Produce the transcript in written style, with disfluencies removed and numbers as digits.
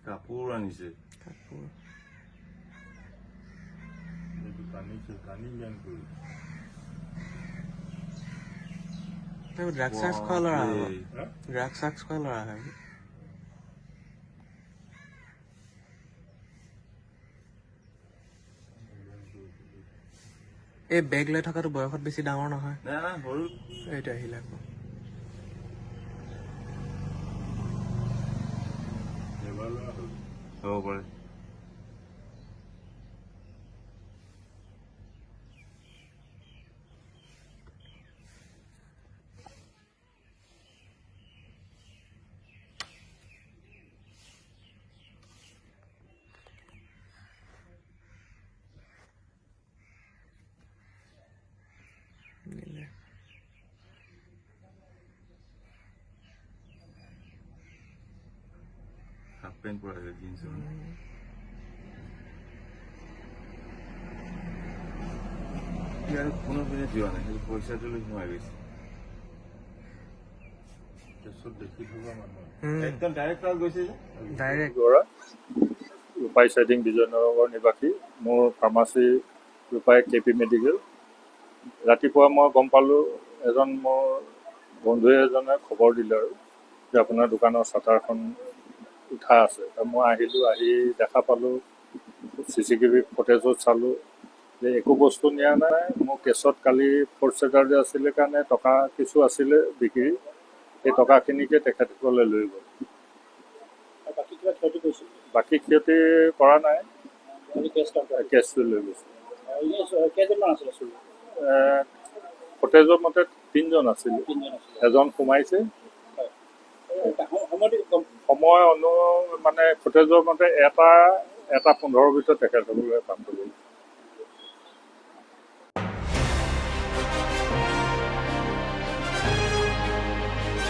কাপোৰ আনিছে কাপোৰ ড্ৰাগছ চাগছ খোৱা ল'ৰা হ'ব ড্ৰাগছ চাগছ খোৱা ল'ৰা হয় এই বেগ লৈ থকাটো বয়সত বেছি ডাঙৰ নহয় সৰু এইটো আহিলে আকৌ হ'ব পাৰে হাফ পেণ্ট পৰা জিন্স ইয়াৰ কোনো পিনে যোৱা নাই সেইটো পইচাটো লৈ সোমাই গৈছে দেখি থকা মানুহ একদম ডাইৰেক্ট গৈছে যে ডাইৰেক্ট ৰূপাই চাইডিং বিজয়নগৰ নিবাসী মোৰ ফাৰ্মাচী ৰূপাই KP মেডিকেল ৰাতিপুৱা মই গম পালোঁ এজন মোৰ বন্ধু এজনে খবৰ দিলে আৰু যে আপোনাৰ দোকানৰ চাটাৰখন উঠা আছে মই আহিলোঁ আহি দেখা পালোঁ CCTV ফুটেজত চালোঁ যে একো বস্তু নিয়া নাই মোৰ কেছত কালি ফ'ৰ্থ ছেটাৰডে আছিলে কাৰণে টকা কিছু আছিলে বিক্ৰী সেই টকাখিনিকে তেখেতসকলে লৈ গ'ল বাকী ক্ষতি কৰা নাই কেছটো লৈ গৈছে ফুটেজৰ মতে 3জন আছিলে এজন সোমাইছে সময় মানে ফুটেজৰ মতে এটা 15 ভিতৰত তেখেতসকলে কাম কৰিব